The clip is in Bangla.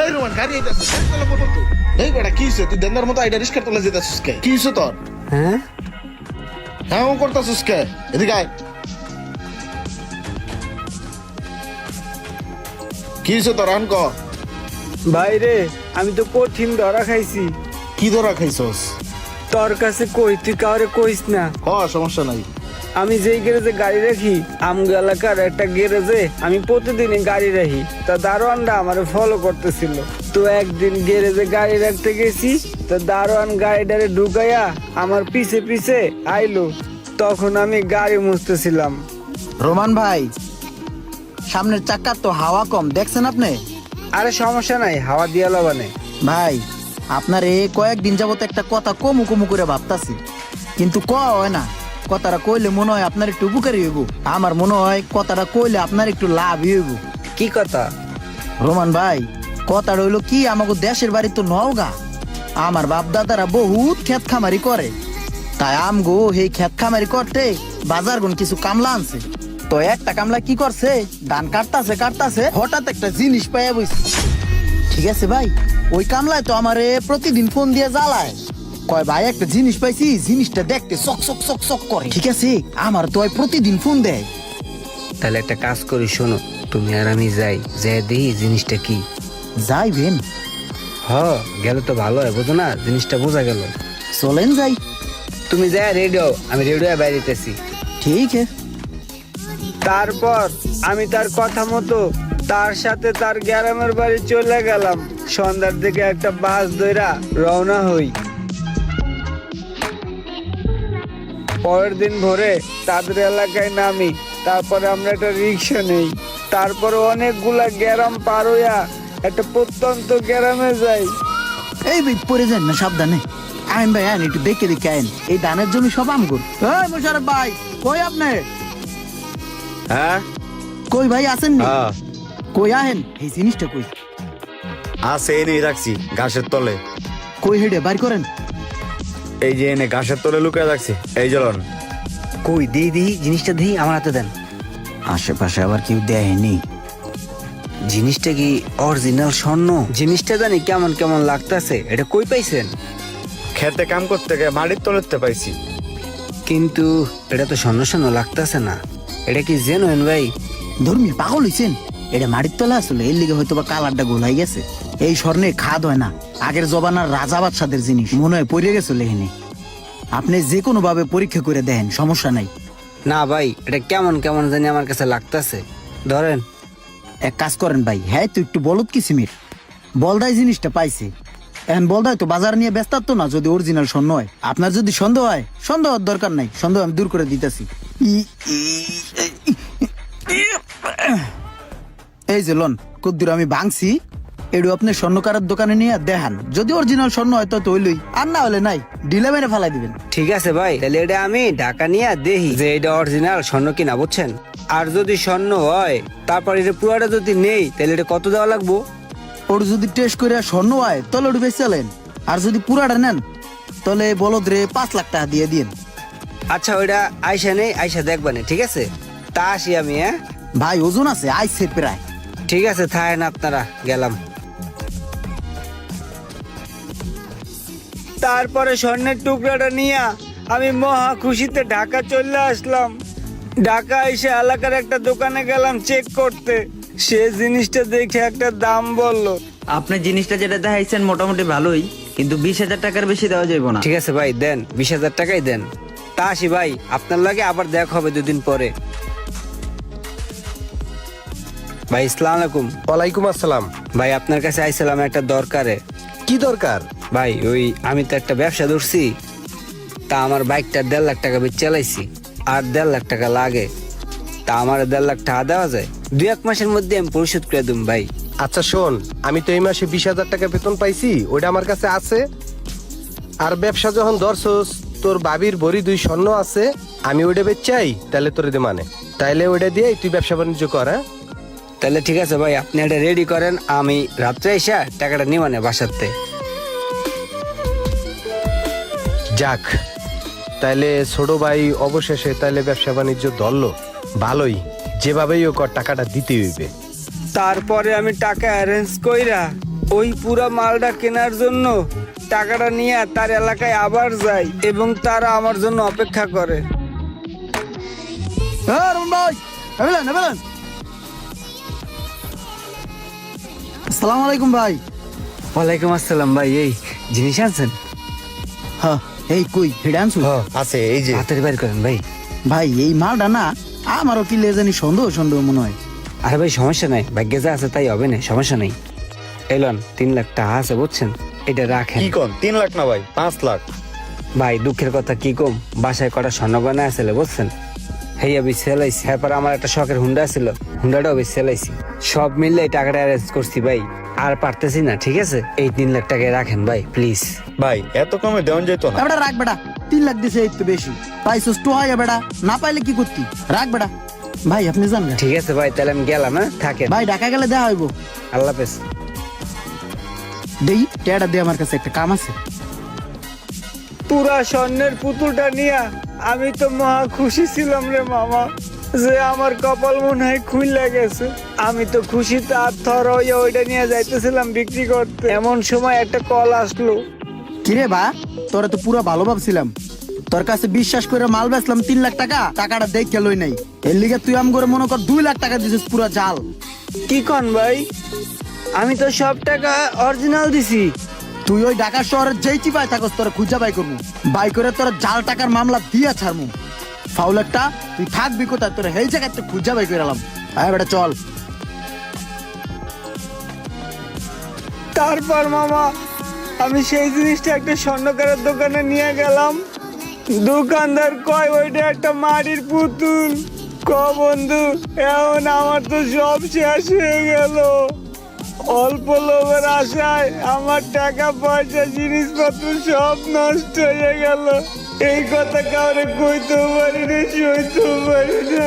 এই রোমান গাড়ি আইতাছে চলো বলো তো। এই বেটা কি হইছে? তুই দেন্দার মতো আইডা রিস্কার তোলা যেতাছিস কে? কি হইছে তোর? হ্যাঁ হ্যাঁ ও করতাছিস কে? এদিকে আয়। কি হইছে তোর? আন ক। বাইরে আমি তো কঠিন ধরা খাইছি। কি ধরা খাইছস? তোর কাছে কই, তুই কাউরে কইস না। হ সমস্যা নাই। আমি যেই গ্যারেজে গাড়ি রাখি, আমগো এলাকার একটা গ্যারেজে আমি প্রতিদিনই গাড়ি রাখি। তা দারোয়ানরা আমারে ফলো করতেছিল। তো একদিন গ্যারেজে গাড়ি রাখতে গেছি, তো দারোয়ান গাড়িটারে ঢুকাইয়া আমার পিছে পিছে আইলো। তখন আমি গাড়ি মুছতেছিলাম। রোমান ভাই, সামনের চাকা তো হাওয়া কম, দেখছেন আপনি? আরে সমস্যা নাই, হাওয়া দিয়া লবানে। ভাই, আপনার এই কয়েকদিন যাবত একটা কথা কমু কমু করে ভাবতাছি, কিন্তু হয় না। কথাটা কইলে মনে হয় আপনার একটু উপকারী হইব। আমার মনে হয় কথাটা কইলে আপনার একটু লাভ হইব। কি কথা? রোমান ভাই, কথাটা হইলো কি, আমাকে দেশের বাড়ি তো নওগাঁ। আমার বাপ দাদারা বহুত ক্ষেত খামারি করে, তাই আমগো এই ক্ষেত খামারি করতে বাজার গুন কিছু কামলা আনছে। তো একটা কামলা কি করছে, ধান কাটতাছে হঠাৎ একটা জিনিস পাইয়া বইছে। ঠিক আছে ভাই, ওই কামলায় তো আমারে প্রতিদিন ফোন দিয়ে জ্বালায়, কয় ভাই একটা জিনিস পাইছি, জিনিসটা দেখতে চক চক চক চক করে। ঠিক আছে, আমার তো প্রতিদিন ফোন দেয়। তাহলে একটা কাজ করি, শোনো, তুমি আর আমি যাই, যাই দেখি জিনিসটা কি। যাইবেন? হ, গেলে তো ভালো হয়, বুঝো না, জিনিসটা বোঝা গেল। চলেন যাই। তুমি যাই রেডিও, আমি রেডিও বাইরেতেছি। ঠিক আছে। তারপর আমি তার কথা মতো তার সাথে তার গ্রামের বাড়ি চলে গেলাম। সন্ধ্যার দিকে একটা বাস ধইরা রওনা হই। পরের দিন ভোরে তাদের এলাকায় নামি। তারপরে আমরা একটা রিক্সা নেই। তারপরে অনেকগুলা গ্রাম পার হইয়া একটা প্রত্যন্ত গ্রামে যাই। এই ভাই পরে যান না, সাবধানে আইন ভাই, আইন একটু দেখে দেখে আইন। এই ধানের জমি সব আমগুর। এই মোশারফ ভাই, কই আপনি? হ্যাঁ কই ভাই আছেন নি? হ্যাঁ কই আহেন, এই জিনিসটা কই? আছে, এনে রাখছি ঘাসের তলে। কই হেডে বাইর করেন। এই যে এনে ঘাসের তলে লুকিয়ে রাখছি, এই চলন। কই দিই দিই জিনিসটা দিই, আমার হাতে দেন। আশেপাশে আবার কেউ দেয়নি। জিনিসটা কি অরিজিনাল স্বর্ণ? জিনিসটা জানি কেমন কেমন লাগতেছে, এটা কই পাইছেন? খেতে কাম করতে গিয়ে মাটির তলেতে পাইছি। কিন্তু এটা তো স্বর্ণ স্বর্ণ লাগতেছে না। এটা কি জেনুইন ভাই? ধর্মী পাগল হইছেন? এটা মাটির তলা আসলে, এর লিগে হয়তো বা কালারটা গোলাই গেছে। এই স্বর্ণে খাদ হয় না, আগের জবানার রাজা বাদশাদের জিনিস মনে হয় পড়ে গেছে লেহেনে। আপনি যে কোনো ভাবে পরীক্ষা করে দেন, সমস্যা নাই। না ভাই, এটা কেমন কেমন জানি আমার কাছে লাগতেছে। ধরেন। এক কাজ করেন ভাই, হ্যাঁ তো একটু বলত কিসিমের বলদাই জিনিসটা পাইছে। এখন বলদাই তো বাজার নিয়ে ব্যস্ত তো না, যদি অরিজিনাল স্বর্ণ হয়। আপনার যদি সন্দেহ হয়, সন্দেহ হওয়ার দরকার নাই, সন্দেহ আমি দূর করে দিতেছি। এই যে লন কদ্দুর আমি ভাঙছি, এডু আপনি স্বর্ণকারের দোকানে নিয়ে দেখান। যদি অরিজিনাল স্বর্ণ হয় তো হইলই, আর না হলে নাই, ডিলে মেরে ফেলাই দিবেন। ঠিক আছে ভাই, তাহলে এটা আমি ঢাকা নিয়ে দেখি যে এটা অরিজিনাল স্বর্ণ কিনা, বুঝছেন? আর যদি স্বর্ণ হয়, তারপর এটা পুরাটা যদি নেই, তাহলে এটা কত দেওয়া লাগবো? ওর যদি টেস্ট করে স্বর্ণ হয় তাহলে ওটা বেশি চালেন, আর যদি পুরাটা নেন তাহলে বলদ রে 5 লাখ টাকা দিয়ে দিন। আচ্ছা, ওইটা আইসা নেই, আইসা দেখবানে, ঠিক আছে? তা আসি আমি, হ্যাঁ ভাই ওজন আছে, আইছে প্রায়। ঠিক আছে, থাকেন আপনারা, গেলাম। তারপরে স্বর্ণের টুকরাটা নিয়ে আমি মহা খুশিতে ঢাকা চলে আসলাম। ঢাকা এসে এলাকার একটা দোকানে গেলাম চেক করতে। সে জিনিসটা দেখে একটা দাম বললো। আপনি জিনিসটা যেটা দেখাইছেন মোটামুটি ভালোই, কিন্তু 20,000 টাকার বেশি দেওয়া যাবে না। ঠিক আছে ভাই, দেন 20,000 টাকাই দেন। তা আসি ভাই, আপনার লাগে আবার দেখা হবে 2 দিন পরে। ভাই আসসালামু আলাইকুম। ওয়ালাইকুম আসসালাম। ভাই আপনার কাছে আইছিলাম একটা দরকারে। কি দরকার? ভাই ওই আমি তো একটা ব্যবসা ধরছি, তা আমার বাইকটা 1.5 লাখ টাকা বেচে চালাইছি, আর 1.5 লাখ টাকা লাগে। তা আমার 1.5 লাখ টাকা দেওয়া যায়? 2-1 মাসের মধ্যে আমি পরিশোধ করে দিম ভাই। আচ্ছা শোন, আমি তো এই মাসে 20,000 টাকা বেতন পাইছি, ওইটা আমার কাছে আছে। আর ব্যবসা যখন ধরছস, তোর বাবির ভরি 2 স্বর্ণ আছে, আমি ওইটা বেচাই, তাহলে তোর দে মানে, তাইলে ওইটা দিয়ে তুই ব্যবসা বাণিজ্য কর। হ্যাঁ তাহলে ঠিক আছে ভাই, আপনি এটা রেডি করেন, আমি রাত্রে এসে টাকাটা নিবানে বাসাতে। যাক, তাইলে ছোট ভাই অবশেষে তাইলে ব্যবসা বাণিজ্য ধরলো, ভালোই। যেভাবেই ও কর টাকাটা দিতে হইবে। তারপরে আমি টাকা অ্যারেঞ্জ কইরা ওই পুরা মালটা কেনার জন্য টাকাটা নিয়ে তার এলাকায় আবার যাই এবং তারা আমার জন্য অপেক্ষা করে। হ্যাঁ রমন ভাই, এবেলেন এবেলেন। আসসালামু আলাইকুম ভাই। ওয়ালাইকুম আসসালাম ভাই, এই জিনিস আনছেন? হ্যাঁ, এই কই হেডে আনছু? আছে এই যে। হাতের বাইর করেন ভাই। ভাই এই মালটা না আমারও কি লেজানি সন্দেহ সন্দেহ মনে হয়। আরে ভাই সমস্যা নাই, ভাগ্যে যা আছে তাই হবে না, সমস্যা নাই। এলন 3 লাখ টাকা আছে বুঝছেন, এটা রাখেন। কি কোন 3 লাখ না ভাই, 5 লাখ। ভাই দুঃখের কথা কি কম, বাসায় কটা স্বর্ণ গয়না আসলে বুঝছেন, হেয়া বি সেলাইছি। এরপর আমার একটা শখের হুন্ডা ছিল, হুন্ডাটাও বেশ সেলাইছি। সব মিললে এই টাকাটা অ্যারেঞ্জ করছি ভাই, আর পারতেছি না। ঠিক আছে, এই 3 লাখ টাকায় রাখেন ভাই প্লিজ। ভাই এত কমে দেওয়া যেত না। বেটা রাখ বেটা, 3 লাখ দিছে এই তো বেশি পাইছস তো হয় বেটা, না পাইলে কি করতি? রাখ বেটা। ভাই আপনি জান না। ঠিক আছে ভাই, তাহলে আমি গেলাম, হ্যাঁ থাকেন। ভাই ঢাকা গেলে দেখা হইব। আল্লাহ হাফেজ। দেই টেডা দে, আমার কাছে একটা কাম আছে। পুরা স্বর্ণের পুতুলটা নিয়ে আমি তো মহা খুশি ছিলাম রে মামা, যে আমার কপাল মনে হয় খুইলা গেছে। আমি তো খুশিতে আর থর হইয়া ওইটা নিয়ে যাইতেছিলাম বিক্রি করতে, এমন সময় একটা কল আসলো। কিরে বা, তোরা তো পুরো ভালো ভাবছিলাম, তোর কাছে বিশ্বাস করে মাল বেচলাম 3 লাখ টাকা, টাকাটা দেখে লই নাই। এর লিগে তুই আম করে মনে কর 2 লাখ টাকা দিছিস পুরো জাল। কি কন ভাই, আমি তো সব টাকা অরিজিনাল দিছি। তুই ওই ঢাকা শহরের যেই চিপায় থাকস তোরা খুঁজা বাই করবো, বাই করে তোরা জাল টাকার মামলা দিয়া ছাড়মু। ফাউল একটা তুই থাকবি কোথায়, তোরা এই জায়গাতে খুঁজা বাই করে এলাম। আয় বেটা চল। তারপর মামা আমি সেই জিনিসটা একটা স্বর্ণকারের দোকানে নিয়ে গেলাম। দোকানদার কয় ওইটা একটা মাটির পুতুল। বন্ধু, এখন আমার তো সব শেষ হয়ে গেল। অল্প লোভের আশায় আমার টাকা পয়সা জিনিসপত্র সব নষ্ট হয়ে গেল। এই কথা কাউরে কইতেও পারি না, সইতেও পারি না।